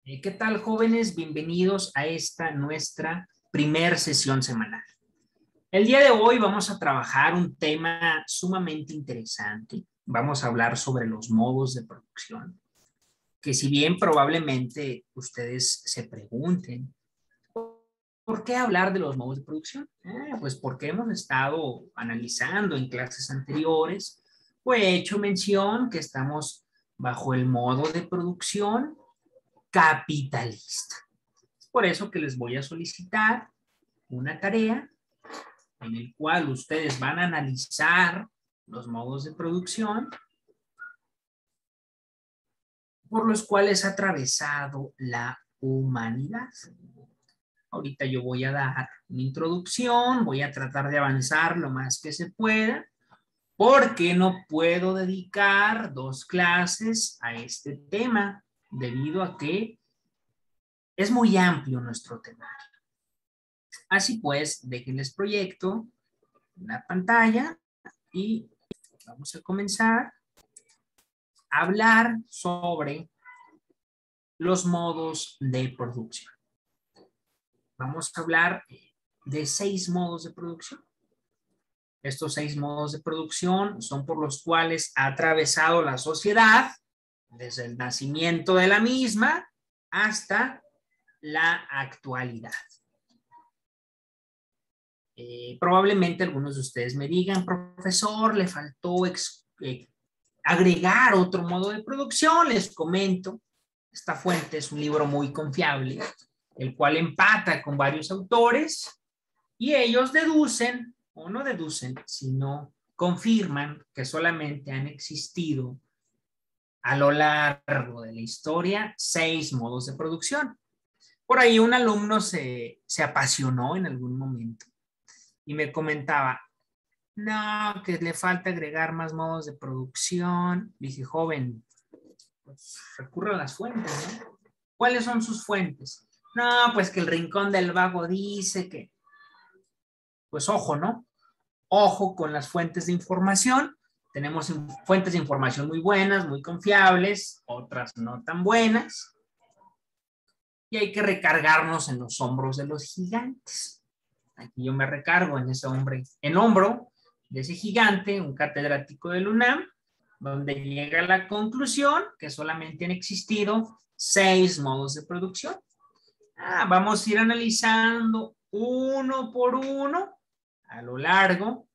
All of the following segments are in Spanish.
¿Qué tal, jóvenes? Bienvenidos a esta nuestra primer sesión semanal. El día de hoy vamos a trabajar un tema sumamente interesante. Vamos a hablar sobre los modos de producción, que si bien probablemente ustedes se pregunten, ¿por qué hablar de los modos de producción? Pues porque hemos estado analizando en clases anteriores, pues he hecho mención que estamos bajo el modo de producción capitalista. Es por eso que les voy a solicitar una tarea en el cual ustedes van a analizar los modos de producción por los cuales ha atravesado la humanidad. Ahorita yo voy a dar una introducción, voy a tratar de avanzar lo más que se pueda, porque no puedo dedicar 2 clases a este tema, debido a que es muy amplio nuestro tema. Así pues, déjenles proyecto la pantalla y vamos a comenzar a hablar sobre los modos de producción. Vamos a hablar de 6 modos de producción. Estos 6 modos de producción son por los cuales ha atravesado la sociedad desde el nacimiento de la misma hasta la actualidad. Probablemente algunos de ustedes me digan, profesor, le faltó agregar otro modo de producción. Les comento, esta fuente es un libro muy confiable, el cual empata con varios autores y ellos deducen, o no deducen, sino confirman que solamente han existido a lo largo de la historia 6 modos de producción. Por ahí un alumno se apasionó en algún momento y me comentaba, no, que le falta agregar más modos de producción. Dije, joven, pues recurre a las fuentes, ¿no? ¿Cuáles son sus fuentes? No, pues que el Rincón del Vago dice que, pues ojo, ¿no? Ojo con las fuentes de información. Tenemos fuentes de información muy buenas, muy confiables, otras no tan buenas. Y hay que recargarnos en los hombros de los gigantes. Aquí yo me recargo en ese hombro de ese gigante, un catedrático del UNAM, donde llega a la conclusión que solamente han existido 6 modos de producción. Vamos a ir analizando uno por uno a lo largo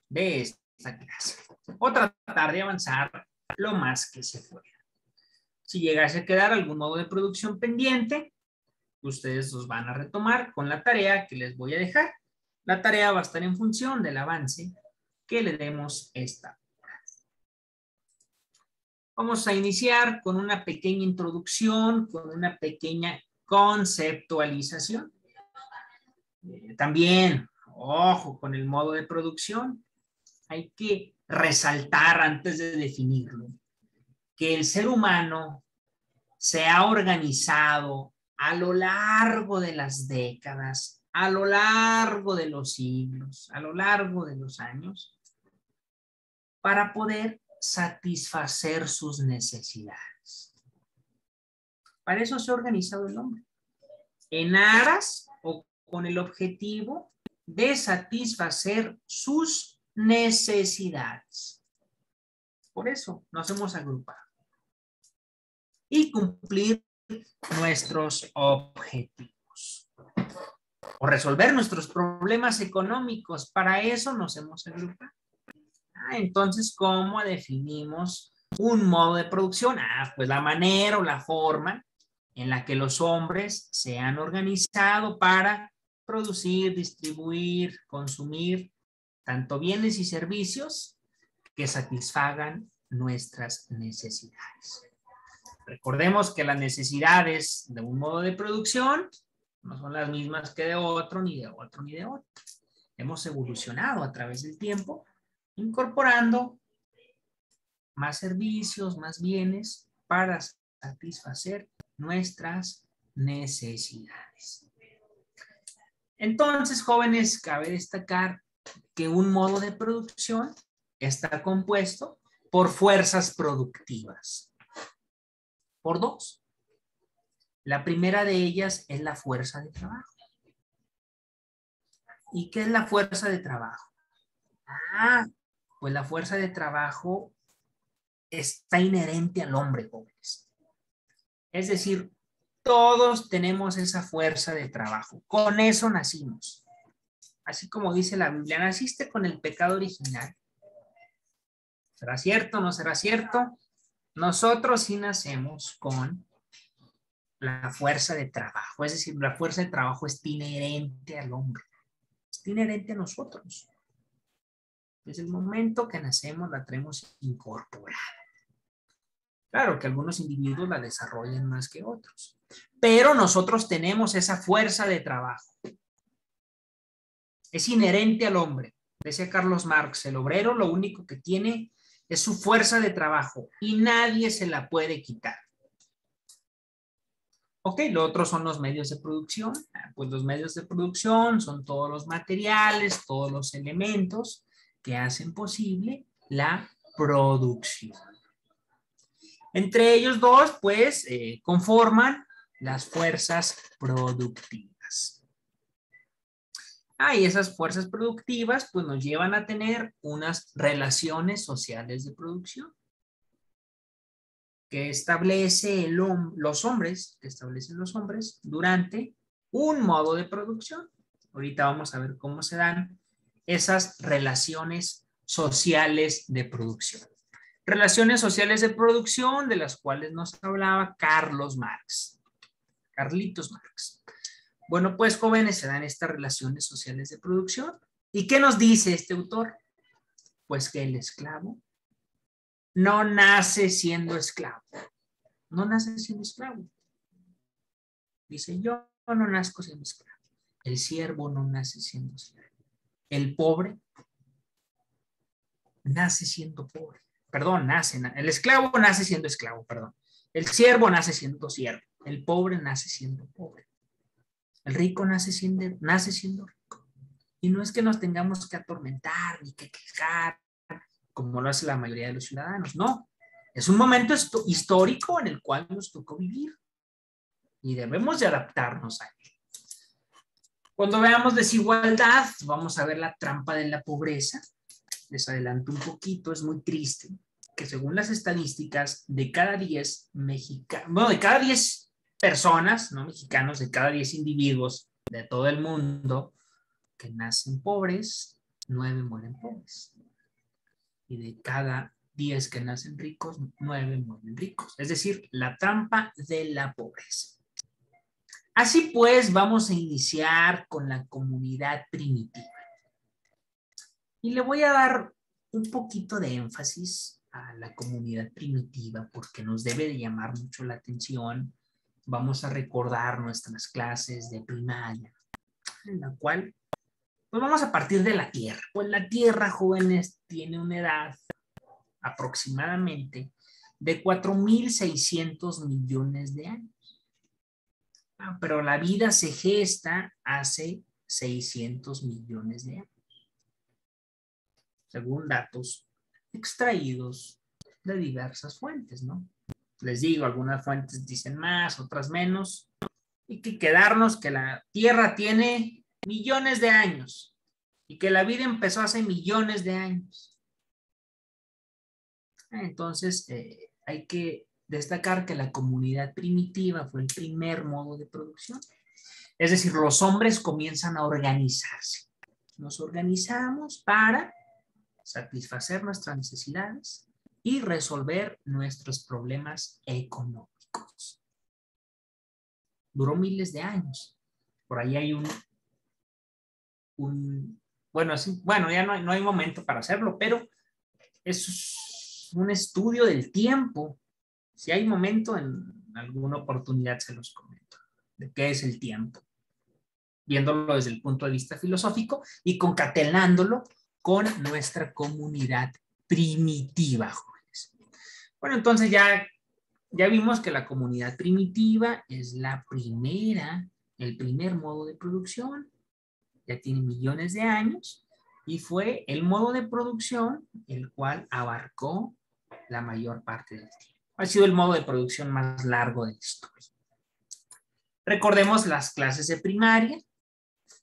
de esta clase, o tratar de avanzar lo más que se pueda. Si llegase a quedar algún modo de producción pendiente, ustedes los van a retomar con la tarea que les voy a dejar. La tarea va a estar en función del avance que le demos esta hora. Vamos a iniciar con una pequeña introducción, con una pequeña conceptualización. También, ojo con el modo de producción. Hay que resaltar antes de definirlo que el ser humano se ha organizado a lo largo de las décadas, a lo largo de los siglos, a lo largo de los años, para poder satisfacer sus necesidades. Para eso se ha organizado el hombre, en aras o con el objetivo de satisfacer sus necesidades. Por eso nos hemos agrupado y cumplir nuestros objetivos o resolver nuestros problemas económicos. Para eso nos hemos agrupado. Entonces, ¿cómo definimos un modo de producción? Pues la manera o la forma en la que los hombres se han organizado para producir, distribuir, consumir tanto bienes y servicios que satisfagan nuestras necesidades. Recordemos que las necesidades de un modo de producción no son las mismas que de otro, ni de otro, ni de otro. Hemos evolucionado a través del tiempo, incorporando más servicios, más bienes para satisfacer nuestras necesidades. Entonces, jóvenes, cabe destacar que un modo de producción está compuesto por fuerzas productivas. Por 2. La primera de ellas es la fuerza de trabajo. ¿Y qué es la fuerza de trabajo? Pues la fuerza de trabajo está inherente al hombre, jóvenes. Es decir, todos tenemos esa fuerza de trabajo. Con eso nacimos. Así como dice la Biblia, naciste con el pecado original. ¿Será cierto o no será cierto? Nosotros sí nacemos con la fuerza de trabajo. Es decir, la fuerza de trabajo es inherente al hombre. Es inherente a nosotros. Desde el momento que nacemos la tenemos incorporada. Claro que algunos individuos la desarrollan más que otros, pero nosotros tenemos esa fuerza de trabajo. Es inherente al hombre. Decía Carlos Marx, el obrero lo único que tiene es su fuerza de trabajo y nadie se la puede quitar. Ok, lo otro son los medios de producción. Pues los medios de producción son todos los materiales, todos los elementos que hacen posible la producción. Entre ellos dos, pues, conforman las fuerzas productivas. Y esas fuerzas productivas, pues, nos llevan a tener unas relaciones sociales de producción que establece los hombres durante un modo de producción. Ahorita vamos a ver cómo se dan esas relaciones sociales de producción. Relaciones sociales de producción de las cuales nos hablaba Carlitos Marx. Bueno, pues jóvenes, se dan estas relaciones sociales de producción. ¿Y qué nos dice este autor? Pues que el esclavo no nace siendo esclavo. No nace siendo esclavo. Dice, yo no nazco siendo esclavo. El siervo no nace siendo esclavo. El pobre nace siendo pobre. Perdón, el esclavo nace siendo esclavo, perdón. El siervo nace siendo siervo. El pobre nace siendo pobre. El rico nace siendo rico. Y no es que nos tengamos que atormentar ni que quejar, como lo hace la mayoría de los ciudadanos. No, es un momento histórico en el cual nos tocó vivir y debemos de adaptarnos a él. Cuando veamos desigualdad, vamos a ver la trampa de la pobreza. Les adelanto un poquito, es muy triste que según las estadísticas, de cada 10 de cada 10 personas, no mexicanos, de cada 10 individuos de todo el mundo que nacen pobres, 9 mueren pobres. Y de cada 10 que nacen ricos, 9 mueren ricos. Es decir, la trampa de la pobreza. Así pues, vamos a iniciar con la comunidad primitiva. Y le voy a dar un poquito de énfasis a la comunidad primitiva porque nos debe de llamar mucho la atención. Vamos a recordar nuestras clases de primaria, en la cual, pues vamos a partir de la Tierra. Pues la Tierra, jóvenes, tiene una edad aproximadamente de 4.600 millones de años. Pero la vida se gesta hace 600 millones de años, según datos extraídos de diversas fuentes, ¿no? Les digo, algunas fuentes dicen más, otras menos, y que quedarnos que la Tierra tiene millones de años y que la vida empezó hace millones de años. Entonces, hay que destacar que la comunidad primitiva fue el primer modo de producción. Es decir, los hombres comienzan a organizarse. Nos organizamos para satisfacer nuestras necesidades y resolver nuestros problemas económicos. Duró miles de años. Por ahí hay bueno, ya no hay momento para hacerlo, pero es un estudio del tiempo. Si hay momento, en alguna oportunidad se los comento, de qué es el tiempo, viéndolo desde el punto de vista filosófico y concatenándolo con nuestra comunidad primitiva, jóvenes. Bueno, entonces ya vimos que la comunidad primitiva es el primer modo de producción, ya tiene millones de años y fue el modo de producción el cual abarcó la mayor parte del tiempo. Ha sido el modo de producción más largo de la historia. Recordemos las clases de primaria.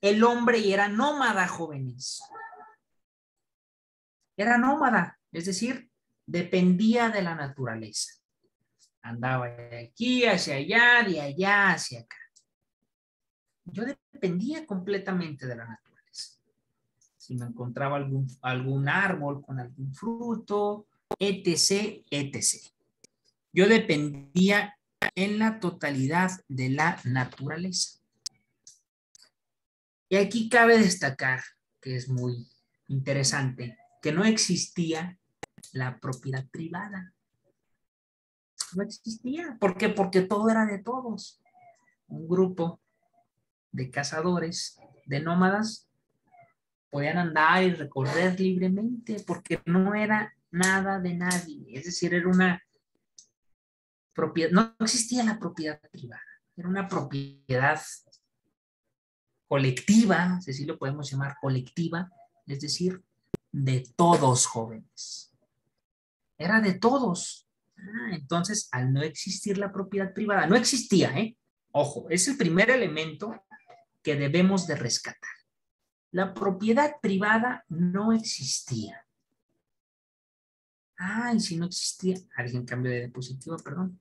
El hombre era nómada, jóvenes. Era nómada, es decir, dependía de la naturaleza. Andaba de aquí hacia allá, de allá hacia acá. Yo dependía completamente de la naturaleza. Si me encontraba algún árbol con algún fruto, etc., etc. Yo dependía en la totalidad de la naturaleza. Y aquí cabe destacar, que es muy interesante, que no existía la propiedad privada. No existía. ¿Por qué? Porque todo era de todos. Un grupo de cazadores, de nómadas, podían andar y recorrer libremente porque no era nada de nadie. Es decir, era una propiedad, no existía la propiedad privada, era una propiedad colectiva, si así lo podemos llamar colectiva, es decir, de todos, jóvenes. Era de todos. Entonces, al no existir la propiedad privada, no existía, ojo, es el primer elemento que debemos de rescatar. La propiedad privada no existía. Y si no existía, alguien cambio de diapositiva, perdón.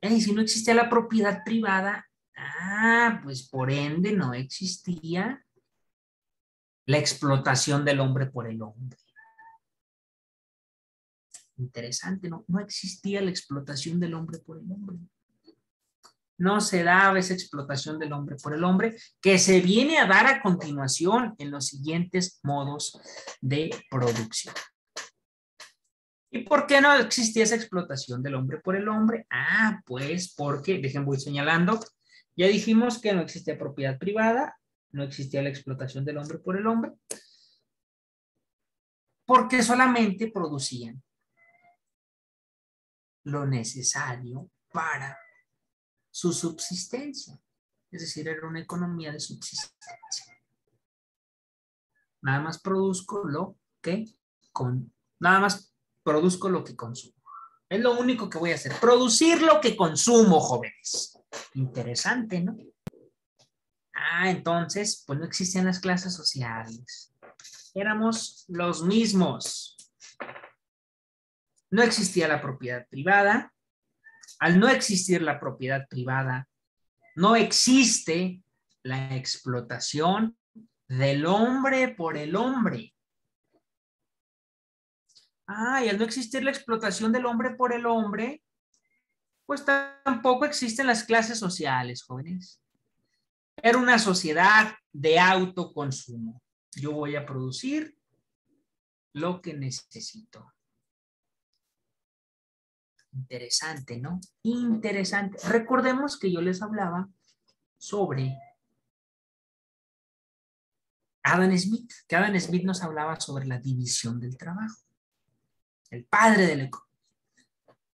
Si no existía la propiedad privada, pues por ende no existía la explotación del hombre por el hombre. Interesante, ¿no? No existía la explotación del hombre por el hombre. No se daba esa explotación del hombre por el hombre que se viene a dar a continuación en los siguientes modos de producción. ¿Y por qué no existía esa explotación del hombre por el hombre? Pues porque, voy señalando, ya dijimos que no existía propiedad privada, no existía la explotación del hombre por el hombre, porque solamente producían lo necesario para su subsistencia. Es decir, era una economía de subsistencia. Nada más produzco lo que consumo. Es lo único que voy a hacer. Producir lo que consumo, jóvenes. Interesante, ¿no? Entonces, pues no existían las clases sociales. Éramos los mismos. No existía la propiedad privada. Al no existir la propiedad privada, no existe la explotación del hombre por el hombre. Y al no existir la explotación del hombre por el hombre, pues tampoco existen las clases sociales, jóvenes. Era una sociedad de autoconsumo. Yo voy a producir lo que necesito. Interesante, ¿no? Interesante. Recordemos que yo les hablaba sobre Adam Smith, que Adam Smith nos hablaba sobre la división del trabajo. El padre de la economía.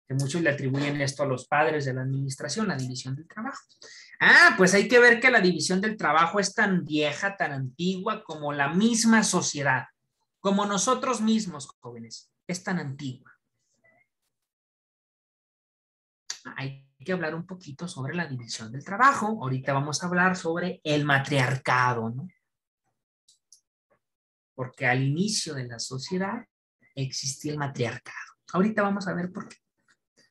Que muchos le atribuyen esto a los padres de la administración, la división del trabajo. Pues hay que ver que la división del trabajo es tan vieja, tan antigua como la misma sociedad, como nosotros mismos, jóvenes, es tan antigua. Hay que hablar un poquito sobre la división del trabajo. Ahorita vamos a hablar sobre el matriarcado, ¿no? Porque al inicio de la sociedad existía el matriarcado. Ahorita vamos a ver por qué.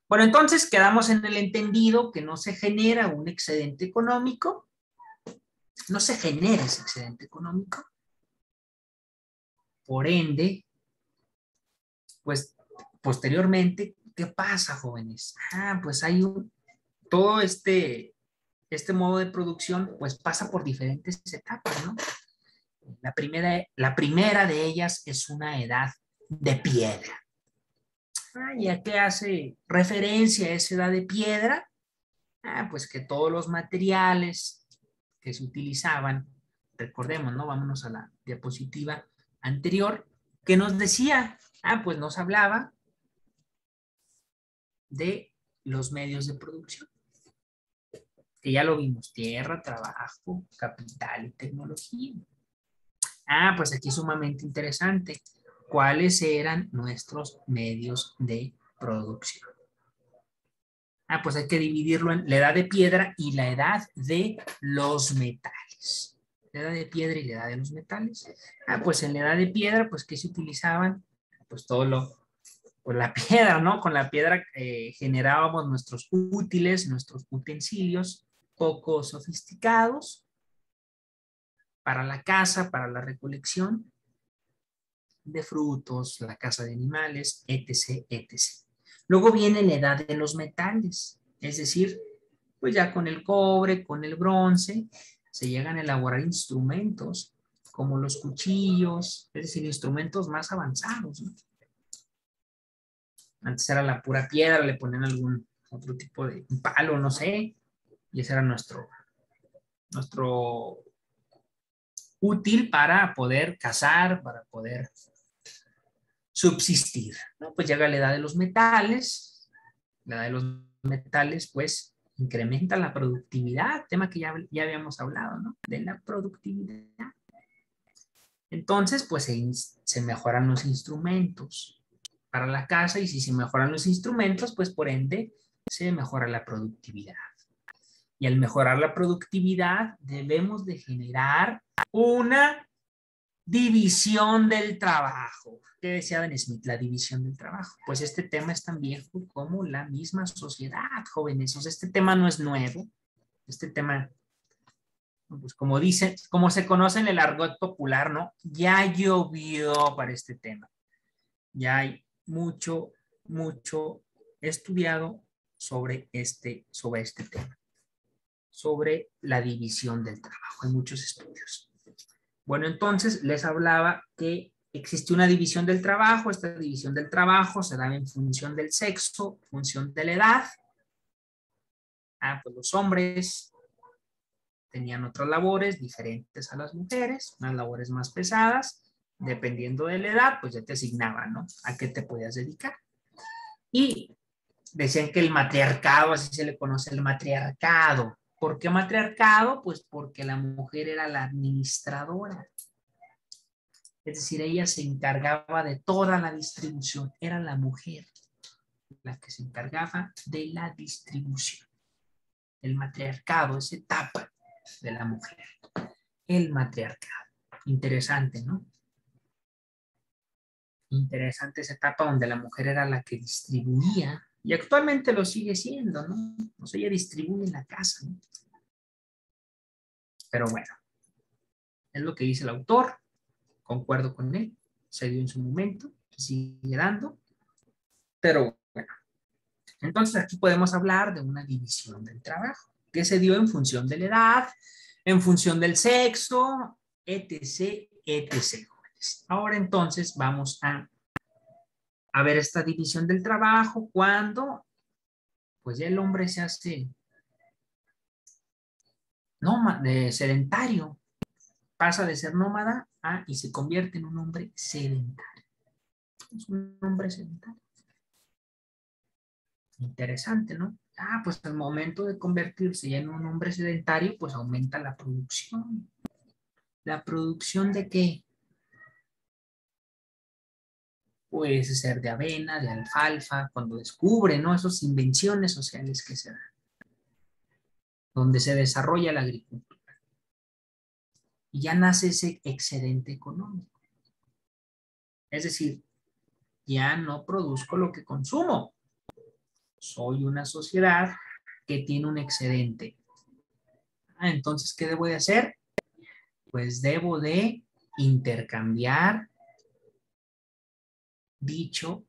Bueno, entonces quedamos en el entendido que no se genera un excedente económico, no se genera ese excedente económico. Por ende, pues posteriormente, ¿qué pasa, jóvenes? Pues hay todo este modo de producción, pues pasa por diferentes etapas, ¿no? La primera de ellas es una edad de piedra. ¿Y a qué hace referencia esa edad de piedra? Pues que todos los materiales que se utilizaban, recordemos, ¿no? Vámonos a la diapositiva anterior, que nos decía, pues nos hablaba de los medios de producción, que ya lo vimos, tierra, trabajo, capital y tecnología. Pues aquí sumamente interesante. ¿Cuáles eran nuestros medios de producción? Pues hay que dividirlo en la edad de piedra y la edad de los metales. La edad de piedra y la edad de los metales. Pues en la edad de piedra, pues ¿qué se utilizaban? Pues pues la piedra, ¿no? Con la piedra generábamos nuestros útiles, nuestros utensilios poco sofisticados para la caza, para la recolección de frutos, la caza de animales, etc., etc. Luego viene la edad de los metales, es decir, pues ya con el cobre, con el bronce, se llegan a elaborar instrumentos como los cuchillos, es decir, instrumentos más avanzados, ¿no? Antes era la pura piedra, le ponían algún otro tipo de un palo, no sé, y ese era nuestro útil para poder cazar, para poder subsistir, ¿no? Pues llega la edad de los metales, la edad de los metales, pues incrementa la productividad, tema que ya habíamos hablado, ¿no? De la productividad. Entonces, pues se mejoran los instrumentos para la caza y si se mejoran los instrumentos, pues por ende se mejora la productividad. Y al mejorar la productividad debemos de generar una división del trabajo. ¿Qué decía Adam Smith? La división del trabajo. Pues este tema es tan viejo como la misma sociedad, jóvenes. O sea, este tema no es nuevo. Este tema, pues como dicen, como se conoce en el argot popular, ¿no? Ya llovió para este tema. Ya hay mucho estudiado sobre este tema, sobre la división del trabajo. Hay muchos estudios. Bueno, entonces les hablaba que existe una división del trabajo. Esta división del trabajo se da en función del sexo, función de la edad. Pues los hombres tenían otras labores diferentes a las mujeres, unas labores más pesadas. Dependiendo de la edad, pues ya te asignaban, ¿no? A qué te podías dedicar. Y decían que el matriarcado, así se le conoce el matriarcado. ¿Por qué matriarcado? Pues porque la mujer era la administradora. Es decir, ella se encargaba de toda la distribución. Era la mujer la que se encargaba de la distribución. El matriarcado, esa etapa de la mujer. El matriarcado. Interesante, ¿no? Interesante esa etapa donde la mujer era la que distribuía. Y actualmente lo sigue siendo, ¿no? O sea, ella distribuye en la casa, ¿no? Pero bueno, es lo que dice el autor. Concuerdo con él. Se dio en su momento. Se sigue dando. Pero bueno. Entonces aquí podemos hablar de una división del trabajo que se dio en función de la edad, en función del sexo, etc., etc. Ahora entonces vamos a ver esta división del trabajo cuando pues ya el hombre se hace sedentario, pasa de ser nómada y se convierte en un hombre sedentario. Es un hombre sedentario. Interesante, ¿no? Pues al momento de convertirse ya en un hombre sedentario, pues aumenta la producción. ¿La producción de qué? Puede ser de avena, de alfalfa, cuando descubre, ¿no? Esas invenciones sociales que se dan, donde se desarrolla la agricultura. Y ya nace ese excedente económico. Es decir, ya no produzco lo que consumo. Soy una sociedad que tiene un excedente. Entonces, ¿qué debo de hacer? Pues debo de intercambiar dicho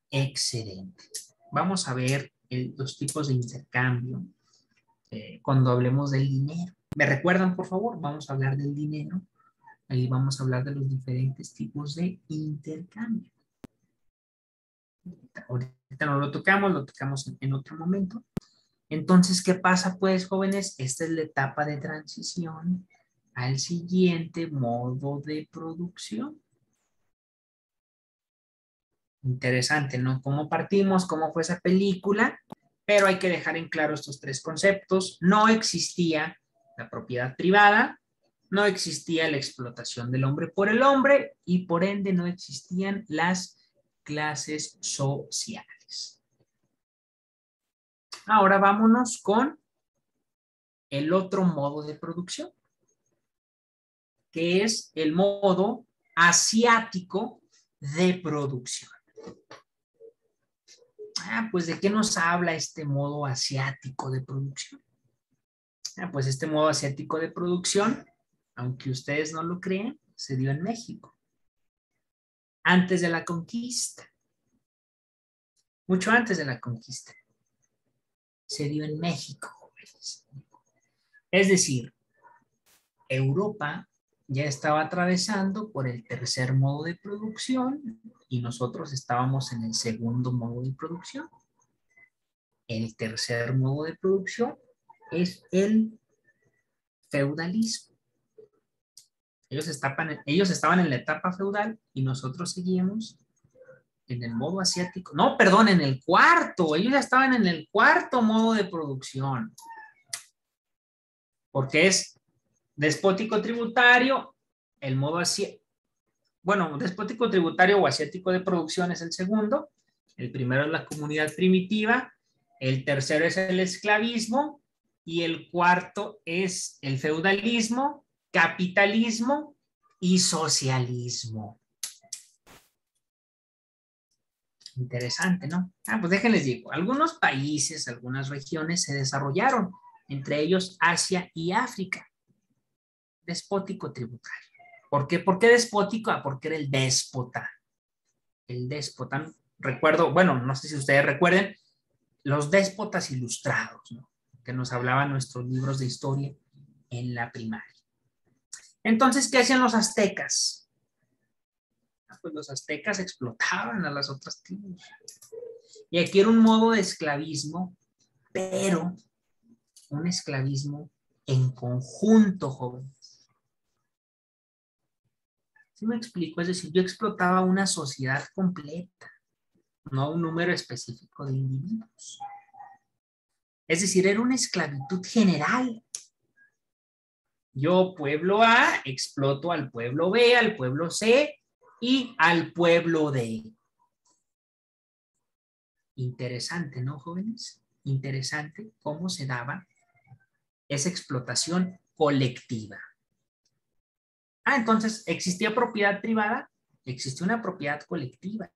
excedente. Vamos a ver los tipos de intercambio cuando hablemos del dinero. ¿Me recuerdan, por favor? Vamos a hablar del dinero. Ahí vamos a hablar de los diferentes tipos de intercambio. Ahorita no lo tocamos en otro momento. Entonces, ¿qué pasa pues, jóvenes? Esta es la etapa de transición al siguiente modo de producción. Interesante, ¿no? ¿Cómo partimos? ¿Cómo fue esa película? Pero hay que dejar en claro estos tres conceptos. No existía la propiedad privada, no existía la explotación del hombre por el hombre y por ende no existían las clases sociales. Ahora vámonos con el otro modo de producción, que es el modo asiático de producción. Pues ¿de qué nos habla este modo asiático de producción? Pues este modo asiático de producción, aunque ustedes no lo crean, se dio en México. Antes de la conquista. Mucho antes de la conquista. Se dio en México, jóvenes. Es decir, Europa ya estaba atravesando por el tercer modo de producción y nosotros estábamos en el segundo modo de producción. El tercer modo de producción es el feudalismo. Ellos estaban en la etapa feudal y nosotros seguimos en el modo asiático. No, perdón, en el cuarto. Ellos ya estaban en el cuarto modo de producción. Porque es despótico tributario, el modo asiático. Bueno, despótico tributario o asiático de producción es el segundo. El primero es la comunidad primitiva. El tercero es el esclavismo. Y el cuarto es el feudalismo, capitalismo y socialismo. Interesante, ¿no? Pues déjenles digo, algunos países, algunas regiones se desarrollaron, entre ellos Asia y África. Despótico tributario. ¿Por qué? ¿Por qué despótico? Porque era el déspota. El déspota. Recuerdo, bueno, no sé si ustedes recuerden, los déspotas ilustrados, ¿no? Que nos hablaban nuestros libros de historia en la primaria. Entonces, ¿qué hacían los aztecas? Pues los aztecas explotaban a las otras tribus. Y aquí era un modo de esclavismo, pero un esclavismo en conjunto, jóvenes. ¿Sí me explico? Es decir, yo explotaba una sociedad completa, no un número específico de individuos. Es decir, era una esclavitud general. Yo, pueblo A, exploto al pueblo B, al pueblo C y al pueblo D. Interesante, ¿no, jóvenes? Interesante cómo se daba esa explotación colectiva. Entonces, ¿existía propiedad privada? Existía una propiedad colectiva.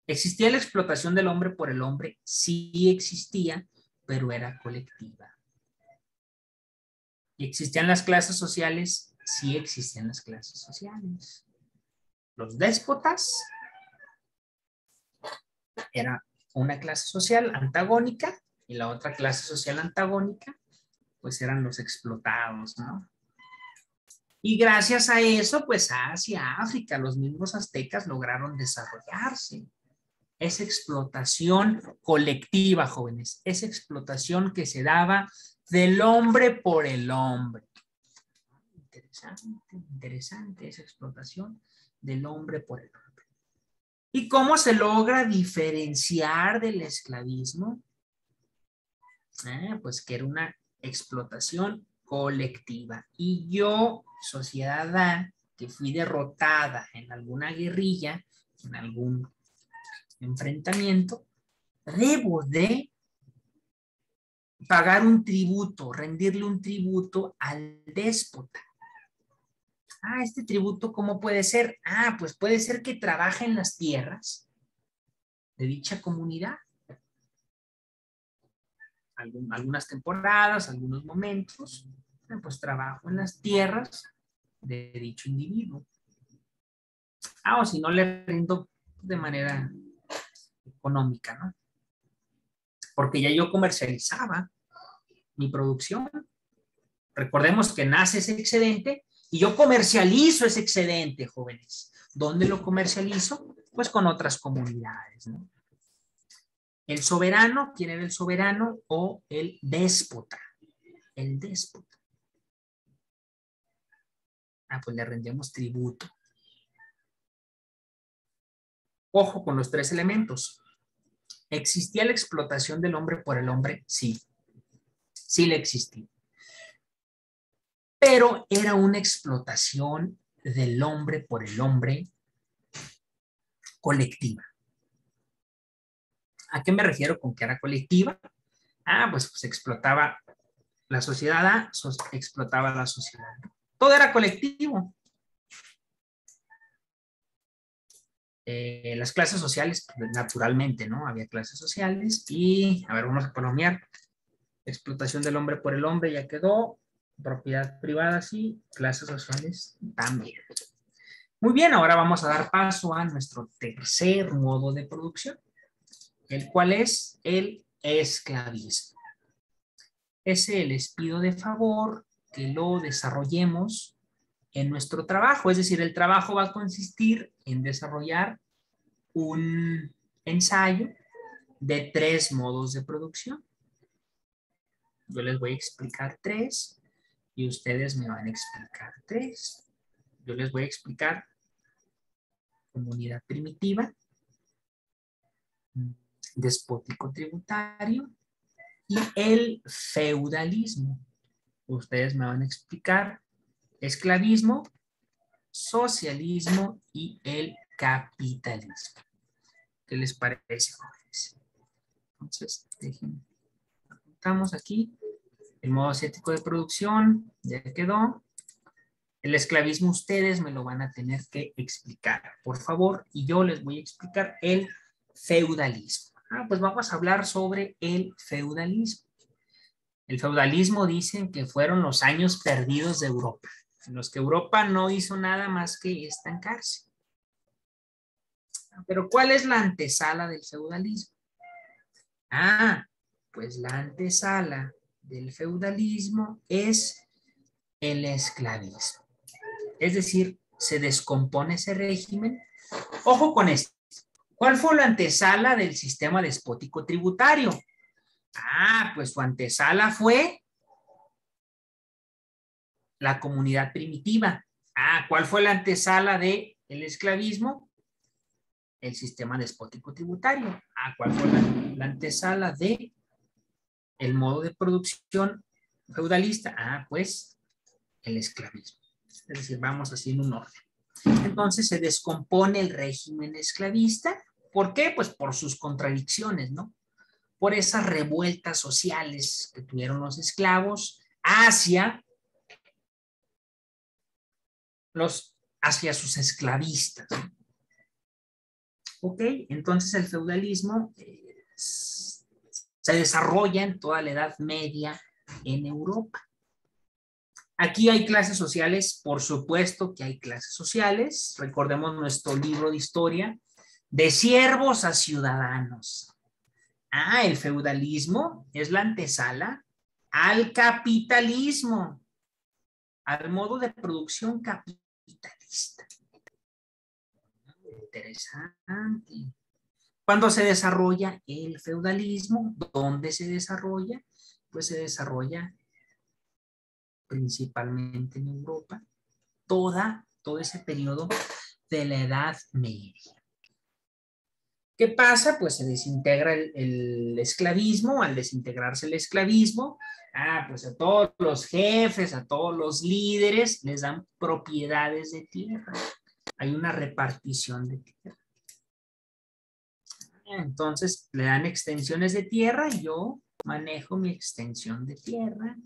¿Existía la explotación del hombre por el hombre? Sí existía, pero era colectiva. ¿Y existían las clases sociales? Sí existían las clases sociales. Los déspotas era una clase social antagónica y la otra clase social antagónica pues eran los explotados, ¿no? Y gracias a eso, pues Asia, África, los mismos aztecas lograron desarrollarse. Esa explotación colectiva, jóvenes, esa explotación que se daba del hombre por el hombre. Interesante, interesante esa explotación del hombre por el hombre. ¿Y cómo se logra diferenciar del esclavismo? Pues que era una explotación colectiva. Y yo, sociedad A, que fui derrotada en alguna guerrilla, en algún enfrentamiento, debo de pagar un tributo, rendirle un tributo al déspota. Este tributo, ¿cómo puede ser? Pues puede ser que trabaje en las tierras de dicha comunidad. Algunas temporadas, algunos momentos, pues trabajo en las tierras de dicho individuo. O si no, le rindo de manera económica, ¿no? Porque ya yo comercializaba mi producción. Recordemos que nace ese excedente y yo comercializo ese excedente, jóvenes. ¿Dónde lo comercializo? Pues con otras comunidades, ¿no? El soberano, ¿quién era el soberano? O el déspota. El déspota. Pues le rendemos tributo. Ojo con los tres elementos. ¿Existía la explotación del hombre por el hombre? Sí. Sí le existía. Pero era una explotación del hombre por el hombre colectiva. ¿A qué me refiero con que era colectiva? Pues se explotaba la sociedad A, explotaba la sociedad B. Todo era colectivo. Las clases sociales, naturalmente, ¿no? Había clases sociales y, a ver, vamos a palomear. Explotación del hombre por el hombre ya quedó. Propiedad privada, sí. Clases sociales también. Muy bien, ahora vamos a dar paso a nuestro tercer modo de producción, el cual es el esclavismo. Ese les pido de favor que lo desarrollemos en nuestro trabajo. Es decir, el trabajo va a consistir en desarrollar un ensayo de 3 modos de producción. Yo les voy a explicar 3 y ustedes me van a explicar 3. Yo les voy a explicar comunidad primitiva, despótico tributario y el feudalismo. Ustedes me van a explicar esclavismo, socialismo y el capitalismo. ¿Qué les parece, jóvenes? Entonces, déjenme. Apuntamos aquí. El modo asiático de producción ya quedó. El esclavismo ustedes me lo van a tener que explicar, por favor, y yo les voy a explicar el feudalismo. Pues vamos a hablar sobre el feudalismo. El feudalismo dicen que fueron los años perdidos de Europa, en los que Europa no hizo nada más que estancarse. Pero ¿cuál es la antesala del feudalismo? Pues la antesala del feudalismo es el esclavismo. Es decir, se descompone ese régimen. Ojo con esto. ¿Cuál fue la antesala del sistema despótico tributario? Pues su antesala fue la comunidad primitiva. ¿Cuál fue la antesala del esclavismo? El sistema despótico tributario. ¿Cuál fue la antesala de el modo de producción feudalista? Pues el esclavismo. Es decir, vamos así en un orden. Entonces se descompone el régimen esclavista. ¿Por qué? Pues por sus contradicciones, ¿no? Por esas revueltas sociales que tuvieron los esclavos hacia sus esclavistas. Ok, entonces el feudalismo se desarrolla en toda la Edad Media en Europa. Aquí hay clases sociales, por supuesto que hay clases sociales. Recordemos nuestro libro de historia, de siervos a ciudadanos. El feudalismo es la antesala al capitalismo, al modo de producción capitalista. Interesante. ¿Cuándo se desarrolla el feudalismo? ¿Dónde se desarrolla? Pues se desarrolla principalmente en Europa, todo ese periodo de la Edad Media. ¿Qué pasa? Pues se desintegra el esclavismo. Al desintegrarse el esclavismo, pues a todos los jefes, a todos los líderes les dan propiedades de tierra. Hay una repartición de tierra. Entonces le dan extensiones de tierra y yo manejo mi extensión de tierra.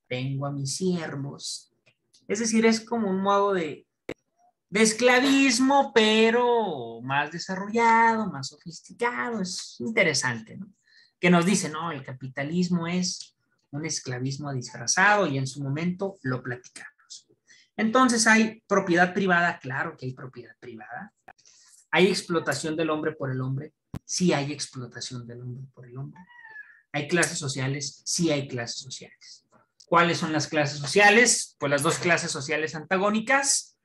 Tengo a mis siervos. Es decir, es como un modo de esclavismo, pero más desarrollado, más sofisticado. Es interesante, ¿no? Que nos dice, no, el capitalismo es un esclavismo disfrazado y en su momento lo platicamos. Entonces hay propiedad privada, claro que hay propiedad privada. ¿Hay explotación del hombre por el hombre? Sí hay explotación del hombre por el hombre. ¿Hay clases sociales? Sí hay clases sociales. ¿Cuáles son las clases sociales? Pues las dos clases sociales antagónicas.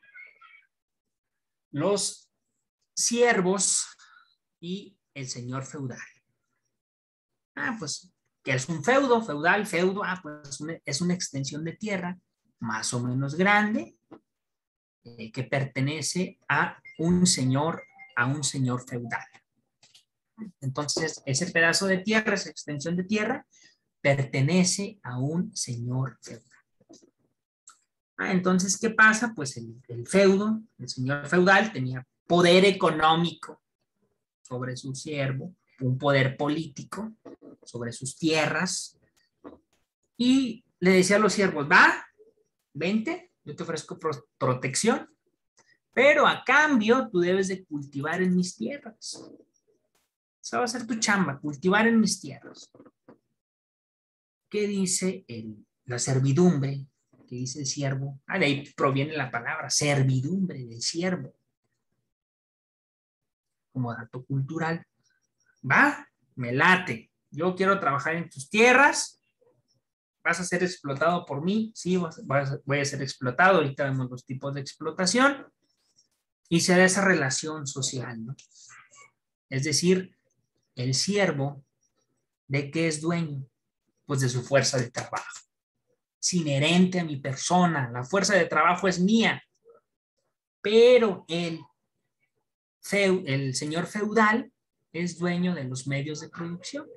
Los siervos y el señor feudal. Pues, ¿qué es un feudo? Feudal, feudo, pues es una extensión de tierra más o menos grande que pertenece a un señor feudal. Entonces, ese pedazo de tierra, esa extensión de tierra, pertenece a un señor feudal. Entonces, ¿qué pasa? Pues el señor feudal tenía poder económico sobre su siervo, un poder político sobre sus tierras y le decía a los siervos, va, vente, yo te ofrezco protección, pero a cambio tú debes de cultivar en mis tierras. Esa va a ser tu chamba, cultivar en mis tierras. ¿Qué dice la servidumbre? ¿Qué dice el siervo? De ahí proviene la palabra servidumbre del siervo. Como dato cultural. Va, me late. Yo quiero trabajar en tus tierras. ¿Vas a ser explotado por mí? Sí, voy a ser explotado. Ahorita vemos los tipos de explotación. Y se da esa relación social, ¿no? Es decir, el siervo, ¿de qué es dueño? Pues de su fuerza de trabajo. Es inherente a mi persona. La fuerza de trabajo es mía. Pero el señor feudal es dueño de los medios de producción.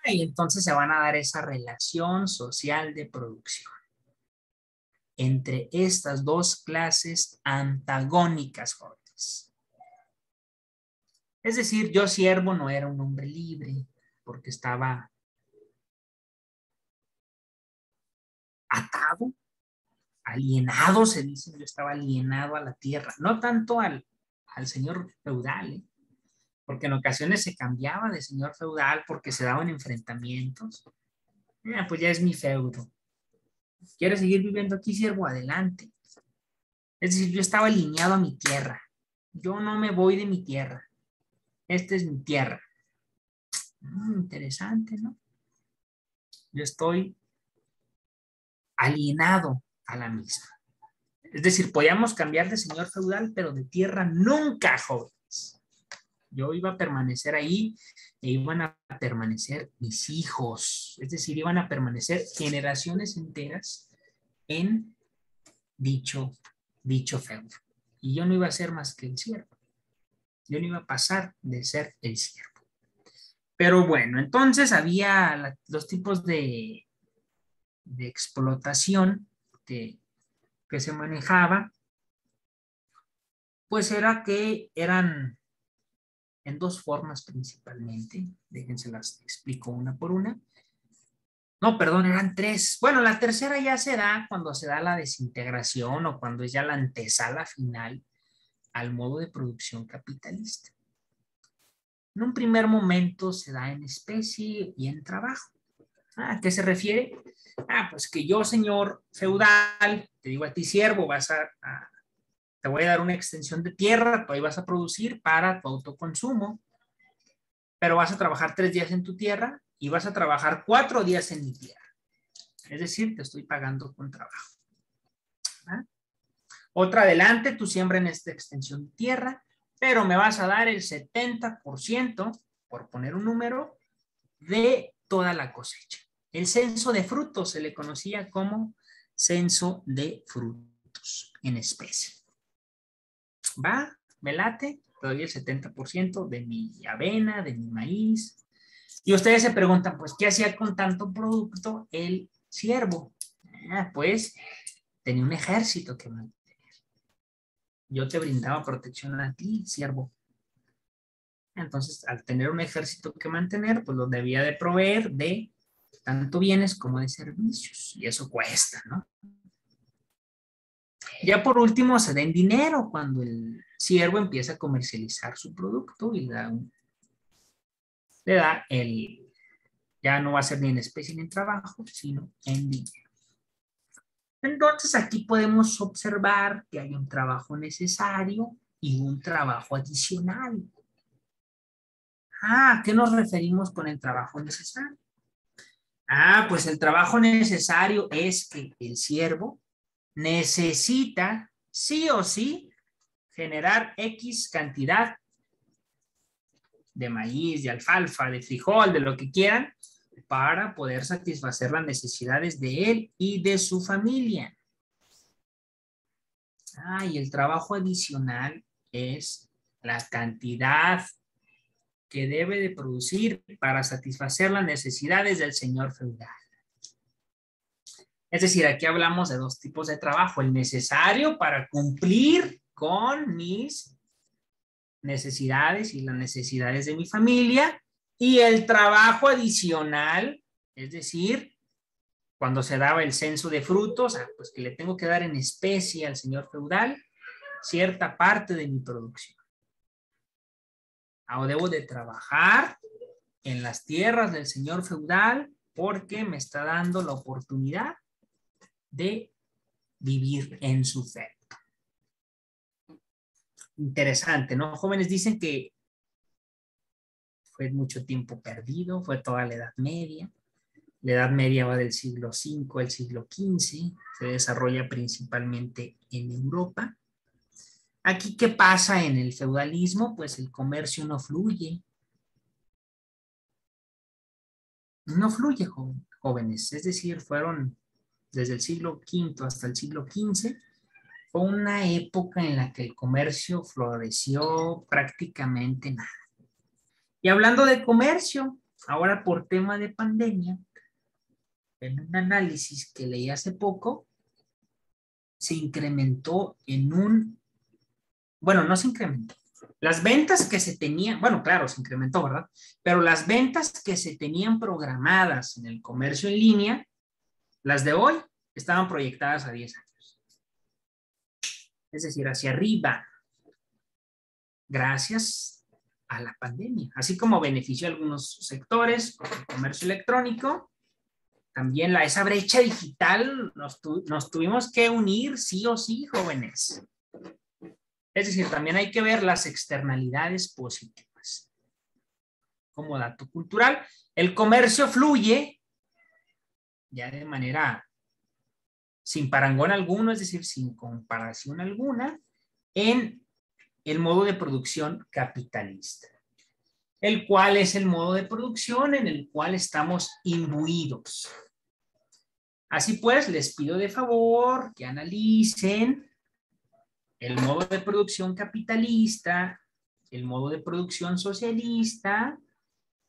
Y entonces se van a dar esa relación social de producción entre estas dos clases antagónicas, jóvenes. Es decir, yo siervo no era un hombre libre porque estaba atado, alienado, se dice, yo estaba alienado a la tierra, no tanto al señor feudal, porque en ocasiones se cambiaba de señor feudal porque se daban enfrentamientos. Pues ya es mi feudo. ¿Quieres seguir viviendo aquí, siervo? Adelante. Es decir, yo estaba alineado a mi tierra. Yo no me voy de mi tierra. Esta es mi tierra. Interesante, ¿no? Yo estoy alienado a la misma. Es decir, podíamos cambiar de señor feudal, pero de tierra nunca, jóvenes. Yo iba a permanecer ahí e iban a permanecer mis hijos. Es decir, iban a permanecer generaciones enteras en dicho feudo. Y yo no iba a ser más que el siervo. Yo no iba a pasar de ser el siervo. Pero bueno, entonces había los tipos de explotación que se manejaba, pues era que eran en dos formas principalmente. Déjense las explico una por una. No, perdón, eran tres. Bueno, la tercera ya se da cuando se da la desintegración o cuando es ya la antesala final al modo de producción capitalista. En un primer momento se da en especie y en trabajo. ¿A qué se refiere? Pues que yo, señor feudal, te digo a ti, siervo, te voy a dar una extensión de tierra, tú ahí vas a producir para tu autoconsumo, pero vas a trabajar 3 días en tu tierra y vas a trabajar 4 días en mi tierra. Es decir, te estoy pagando con trabajo. Otra adelante, tú siembra en esta extensión de tierra, pero me vas a dar el 70%, por poner un número, de toda la cosecha. El censo de frutos se le conocía como censo de frutos en especie. ¿Va? ¿Me late? Te doy el 70% de mi avena, de mi maíz. Y ustedes se preguntan, pues, ¿qué hacía con tanto producto el siervo? Pues, tenía un ejército que mantener. Yo te brindaba protección a ti, siervo. Entonces, al tener un ejército que mantener, pues lo debía de proveer de tanto bienes como de servicios. Y eso cuesta, ¿no? Ya por último, se da en dinero cuando el siervo empieza a comercializar su producto y ya no va a ser ni en especie ni en trabajo, sino en dinero. Entonces, aquí podemos observar que hay un trabajo necesario y un trabajo adicional. ¿A qué nos referimos con el trabajo necesario? Pues el trabajo necesario es que el siervo necesita sí o sí generar X cantidad de maíz, de alfalfa, de frijol, de lo que quieran, para poder satisfacer las necesidades de él y de su familia. Y el trabajo adicional es la cantidad que debe de producir para satisfacer las necesidades del señor feudal. Es decir, aquí hablamos de dos tipos de trabajo, el necesario para cumplir con mis necesidades y las necesidades de mi familia, y el trabajo adicional, es decir, cuando se daba el censo de frutos, pues que le tengo que dar en especie al señor feudal cierta parte de mi producción. Ahora debo de trabajar en las tierras del señor feudal porque me está dando la oportunidad de vivir en su fe. Interesante, ¿no? Jóvenes dicen que fue mucho tiempo perdido, fue toda la Edad Media. La Edad Media va del siglo V al siglo XV, se desarrolla principalmente en Europa. Aquí, ¿qué pasa en el feudalismo? Pues el comercio no fluye. No fluye, jóvenes. Es decir, fueron desde el siglo V hasta el siglo XV. Fue una época en la que el comercio floreció prácticamente nada. Y hablando de comercio, ahora por tema de pandemia, en un análisis que leí hace poco, se incrementó bueno, no se incrementó. Las ventas que se tenían, bueno, claro, se incrementó, ¿verdad? Pero las ventas que se tenían programadas en el comercio en línea, las de hoy, estaban proyectadas a 10 años. Es decir, hacia arriba, gracias a la pandemia. Así como benefició a algunos sectores, como el comercio electrónico, también esa brecha digital nos tuvimos que unir sí o sí, jóvenes. Es decir, también hay que ver las externalidades positivas. Como dato cultural, el comercio fluye ya de manera sin parangón alguno, es decir, sin comparación alguna, en el modo de producción capitalista, el cual es el modo de producción en el cual estamos imbuidos. Así pues, les pido de favor que analicen el modo de producción capitalista, el modo de producción socialista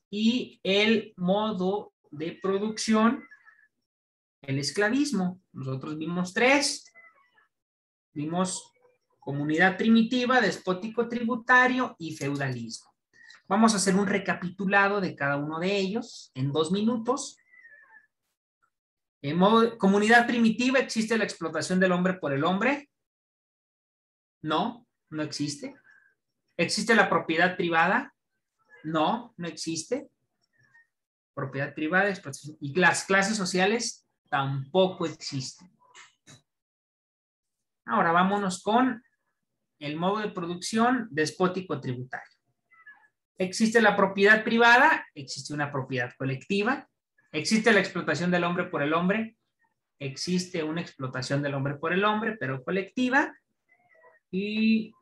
y el modo de producción, el esclavismo. Nosotros vimos 3. Vimos comunidad primitiva, despótico tributario y feudalismo. Vamos a hacer un recapitulado de cada uno de ellos en 2 minutos. En comunidad primitiva, ¿existe la explotación del hombre por el hombre? No, no existe. ¿Existe la propiedad privada? No, no existe. Propiedad privada, explotación. Y las clases sociales tampoco existen. Ahora vámonos con el modo de producción despótico tributario. ¿Existe la propiedad privada? Existe una propiedad colectiva. ¿Existe la explotación del hombre por el hombre? Existe una explotación del hombre por el hombre, pero colectiva. Y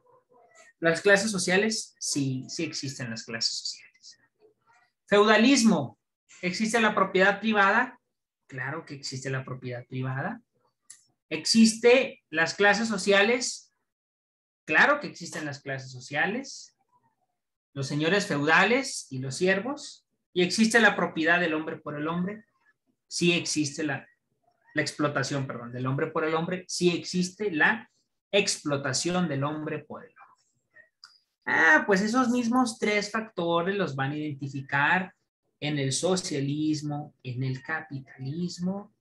las clases sociales, sí existen las clases sociales. Feudalismo. ¿Existe la propiedad privada? Claro que existe la propiedad privada. ¿Existe las clases sociales? Claro que existen las clases sociales. Los señores feudales y los siervos. ¿Y existe la propiedad del hombre por el hombre? Sí existe la explotación, perdón, del hombre por el hombre. Sí existe la explotación del hombre por el hombre. Pues esos mismos 3 factores los van a identificar en el socialismo, en el capitalismo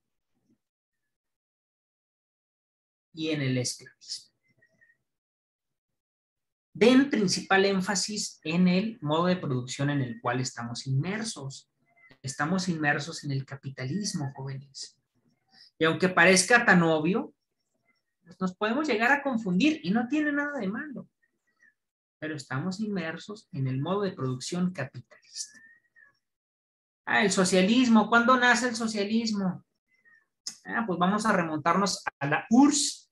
y en el esclavismo. Den principal énfasis en el modo de producción en el cual estamos inmersos. Estamos inmersos en el capitalismo, jóvenes. Y aunque parezca tan obvio, nos podemos llegar a confundir y no tiene nada de malo. Pero estamos inmersos en el modo de producción capitalista. El socialismo. ¿Cuándo nace el socialismo? Pues vamos a remontarnos a la URSS,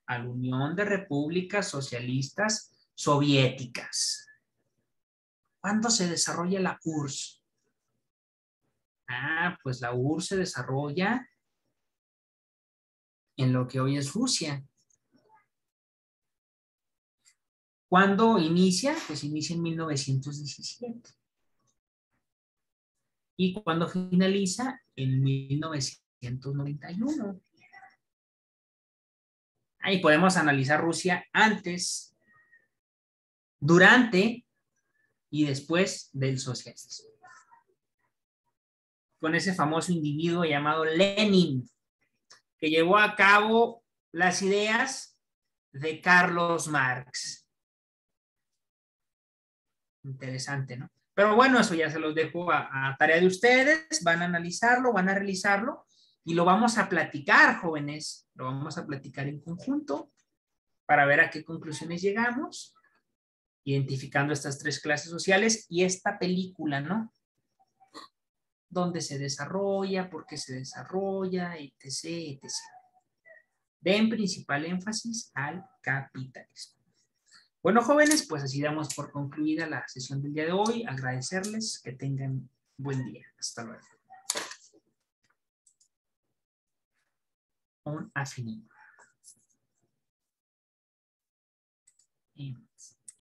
a la Unión de Repúblicas Socialistas Soviéticas. ¿Cuándo se desarrolla la URSS? Pues la URSS se desarrolla en lo que hoy es Rusia. ¿Cuándo inicia? Pues inicia en 1917. ¿Y cuándo finaliza? En 1991. Ahí podemos analizar Rusia antes durante y después del socialismo. Con ese famoso individuo llamado Lenin, que llevó a cabo las ideas de Carlos Marx. Interesante, ¿no? Pero bueno, eso ya se los dejo a tarea de ustedes. Van a analizarlo, van a realizarlo y lo vamos a platicar, jóvenes. Lo vamos a platicar en conjunto para ver a qué conclusiones llegamos, identificando estas 3 clases sociales y esta película, ¿no? Dónde se desarrolla, por qué se desarrolla, etc., etc. Den principal énfasis al capitalismo. Bueno, jóvenes, pues así damos por concluida la sesión del día de hoy. Agradecerles, que tengan buen día. Hasta luego. Un afinito.